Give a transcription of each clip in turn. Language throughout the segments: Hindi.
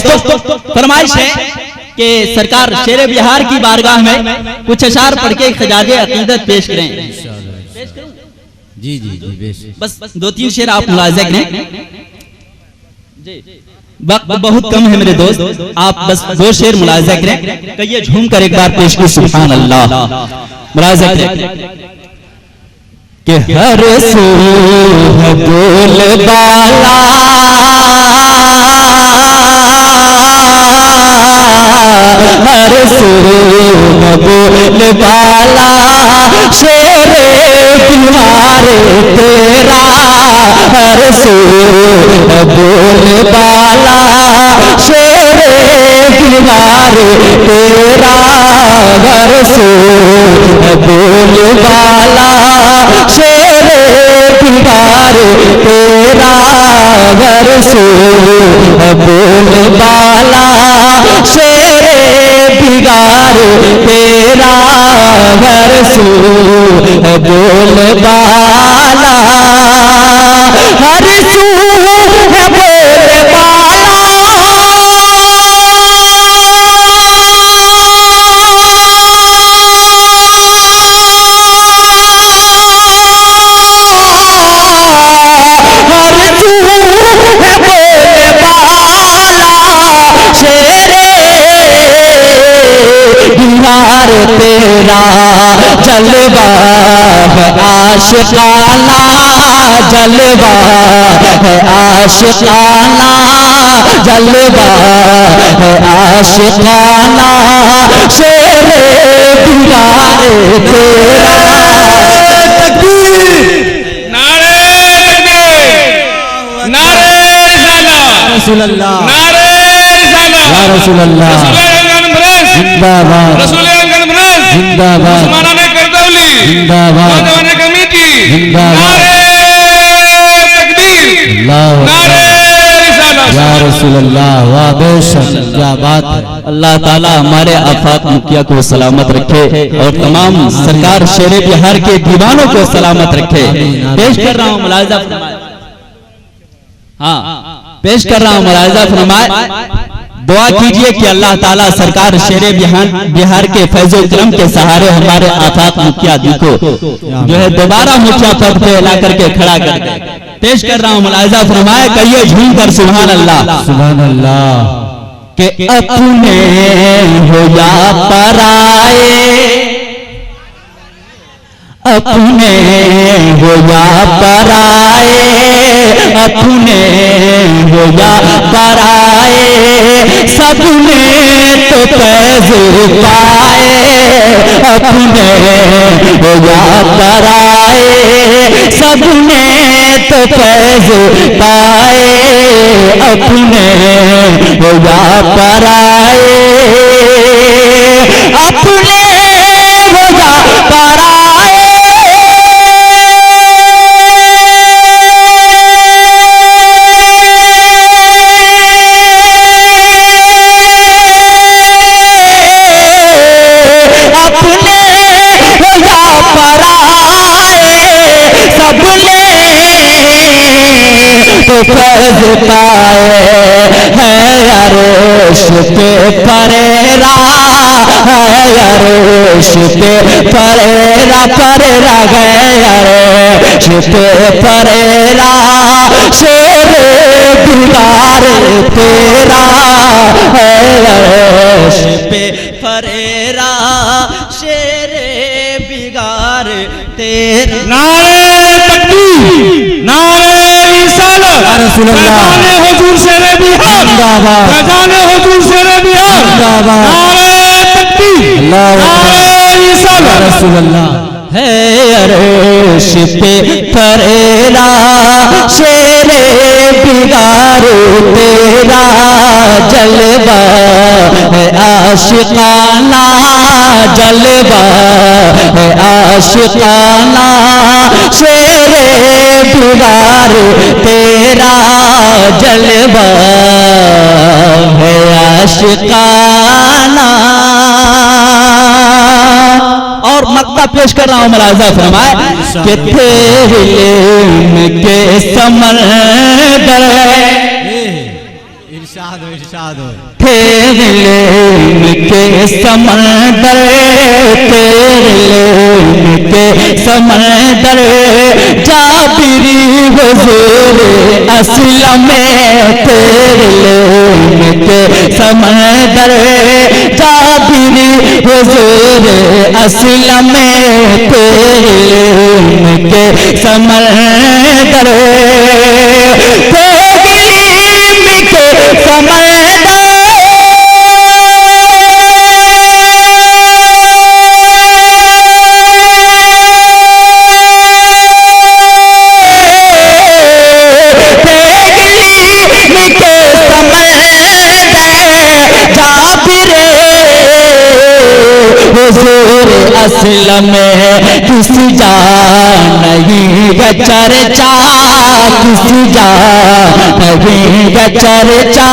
दोस्तों फरमाइश है कि सरकार शेर बिहार की बारगाह में कुछ अशार पढ़ के खजाजे अकीदत पेश करें। जी जी जी बस 2-3 शेर आप मुलाहिजा करें। वक्त बहुत कम है मेरे दोस्त, आप बस 2 शेर मुलाहिजा करें। कहिए झूम कर एक बार पेश की सुभान अल्लाह। मुलाहिजा करें कि हर सू है बोल बाला, हर सू है बोल बाला, शेरे बिहार तेरा, हर सू है बोल बाला, शेरे बिहार तेरा, हर सू है बोल बाला, शेरे बिहार तेरा, हर सू है बोल बाला, शेरे बिहार तेरा, हर सू है बोल बाला, हर सू है बोल बाला, तेरा जलवा है आशिकाना, जलवा है आशिकाना, जलवा है आशिकाना, शेरे बिहार तेरा। नारे तकबीर, नारे रिसाला, रसूल अल्लाह, नारे रिसाला, या रसूल अल्लाह, जिंदाबाद, रसूल अंगन जिंदाबाद, उस्माना ने करदौली, जिंदाबाद, नौजवान कमेटी, जिंदाबाद, नारे तकबीर, नारे रिसाला, या रसूल अल्लाह, वाह बेशक क्या बात है। अल्लाह ताला हमारे आफाक मुखिया को सलामत रखे और तमाम सरकार शेर बिहार के दीवानों को सलामत रखे। पेश कर रहा हूँ मुलाहिजा फरमाए, हाँ पेश कर रहा हूँ मुलाहिजा फरमाए। दुआ कीजिए कि अल्लाह ताला सरकार शेर बिहार के फैज़ो करम के सहारे हमारे आफाक मुखिया को जो है दोबारा मुखिया पद पे ला करके खड़ा कर दे। पेश कर रहा हूँ मुलाहिजा फरमाए, कहिए झूम कर सुभान अल्लाह, सुभान अल्लाह। कि अपने हो या पराए, अपने हो या पराए, अपने हो या पराए, सबने तो फैज़ पाए, अपने हो या पराए, सबने तो फैज़ पाए, अपने हो या पराए, अपने हो या पराए, तो फैज़ पाए है अरश पे परेरा, है अरश पे परेरा, परेरा गए अरश पे परेरा, शेरे बिहार तेरा, है अरश पे परेरा, शेरे बिहार तेरा। नारे तकबीर, नारे रिसाला, रसूल अल्लाह, फैज़ाने हुजूर शेरे बिहार, जिंदाबाद, फैज़ाने हुजूर शेरे बिहार, जिंदाबाद, नारे तकबीर, नारे रिसाला, रसूल अल्लाह। है अरश पे परेरा, शेरे बिहार तेरा, जलवा है आशिकाना, जलवा है आशिकाना, शेरे बिहार तेरा, जलवा है आशिकाना। और मक्ता पेश कर रहा हूं, मुलाहिजा फरमाए कि तेरे इल्म के समंदर, इरशाद हो, इरशाद हो। तेरे के समंदर, तेरे के समंदर, जाबिरी हुजूर असलम, तेरे के समंदर, जाबिरी हुजूर असलम, तेरे के समंदर, तेरे के समंदर, असलम किसी जा नहीं चर्चा, किसी जा नहीं चर्चा,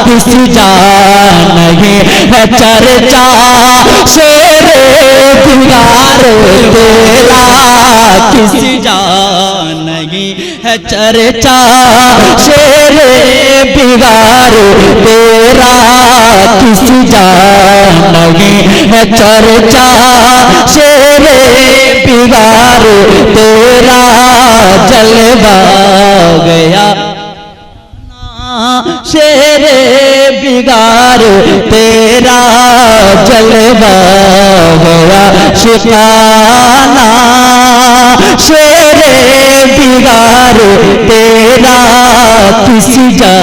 किसी जा नहीं चर्चा, शेरे दिगार तेरा किसी जा नहीं है चर्चा, शेरे बिगार तेरा किसी जा नहीं है चर्चा, शेरे बिगार तेरा जलवा गया, शेरे बिगार तेरा जलवा गया, शिकाना शेरे बिगार तेरा किसी जा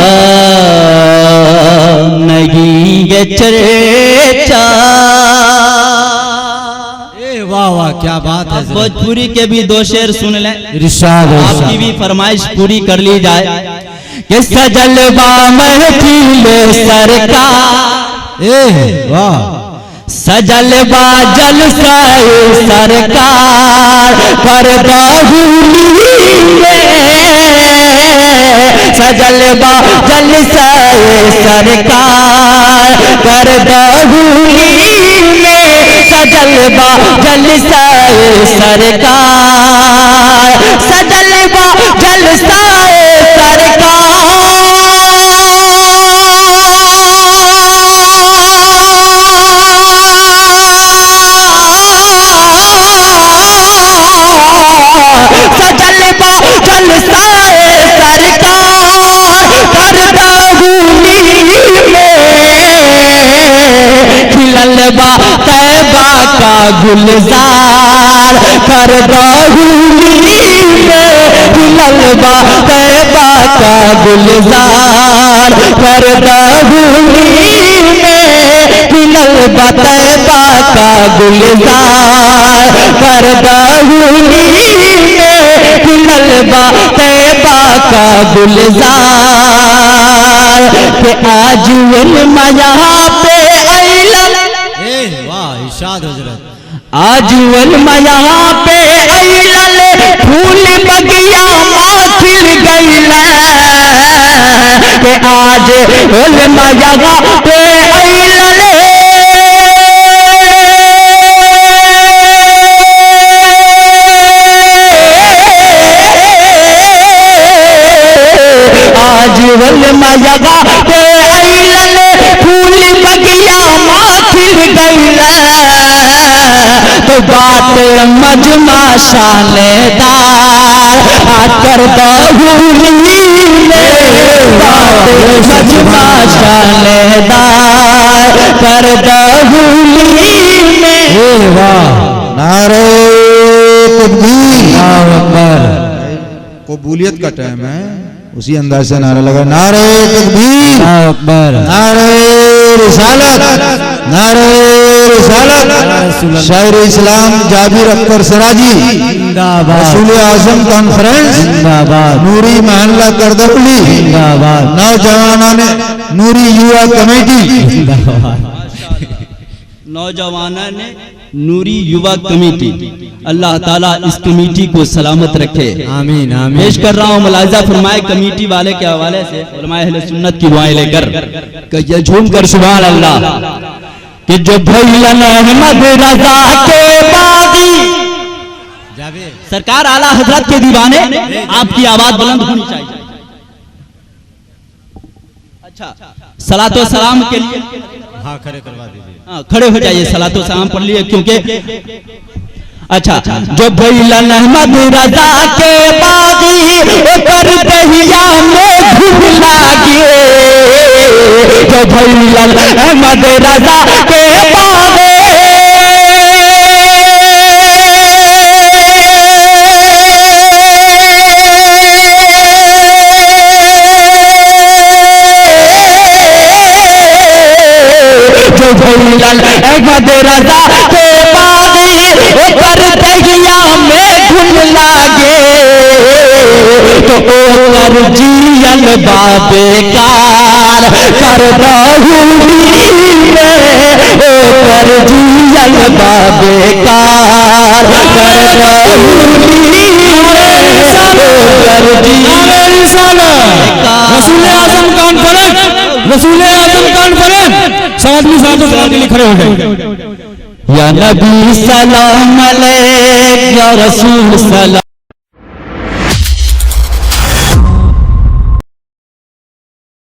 नहीं ये चर्चा। वाह वाह क्या बात है। भोजपुरी के भी दो शेर सुन लें, इरशाद हो, आपकी भी फरमाइश पूरी कर ली जाए कि सजलवा महफिल सरकार, वाह सजलवा जलसाए सरकार, पर्दा हुली में सजलवा जलसाए सरकार, पर्दा हुली में सजलवा जलसाए सरकार, सजलवा जलसाए सजलवा जलसाए सरकार, पर्दा हुली में खिललवा तैबा का गुलजार, पर्दा हुली में खिललवा तैबा का गुलजार, पर्दा हुली में खिललवा तैबा का गुलजार, पर्दा हुली में खिललवा तैबा का गुलजार, के आज उलमा पे अइलन, वाह इरशाद हजरत, आज उलमा पे अइलन, फूल बगिया माखिल गइल, के आज उलमा पे अइलन, आज उलमा पे अइलन, फूल बगिया माखिल गइल, तो बात मजमा शानेदार आकर बाहुली में, बात मजमा शानेदार कर बाहुली में। वाह नारे तकबीर, अल्लाहु अकबर। कबूलियत का टाइम है, उसी अंदाज से नारा लगा, नारे तकबीर, अल्लाहु अकबर, नारे रिसालत, नारे रिसालत। शायर इस्लाम जाबिर अख्तर सराजी जिंदाबाद, रसूल आजम कॉन्फ्रेंस जिंदाबाद, नूरी महल्ला करदौली जिंदाबाद, नौजवानों ने नूरी युवा कमेटी, नौजवानों ने नूरी युवा कमेटी, अल्लाह ताला इस कमेटी को सलामत रखे, आमीन आमीन। पेश कर रहा हूँ मुलाहिजा फरमाए कमेटी वाले के हवाले से उलमाए अहले सुन्नत की दुआएं लेकर कि ये झूम कर सुभान अल्लाह, कि जो भैलन अहमद रजा के बागी, सरकार आला हजरत के दीवाने, आपकी आवाज बुलंद होनी चाहिए। सलातो सलाम के लिए हाँ खड़े करवा दीजिए। हाँ, खड़े हो जाइए, सलातो सलाम पढ़ लिए क्योंकि अच्छा जो भैलन अहमद रजा के बागी कर दहिया में घूम लागे, जो भैलन अहमद रजा के बागी अहमद रजा के बागी कर दहिया में घूम लागे, तो ओकर जियल बाबे कार कर बहुरी में, ओकर जियल बाबे कार कर बहुरी में, ओकर जियल रसूल आजम कॉन्फ्रेंस, रसूल आजम कॉन्फ्रेंस, सब आदमी साथ के लिए खड़े हो गए। या नबी सलाम अलैक या रसूल सलाम।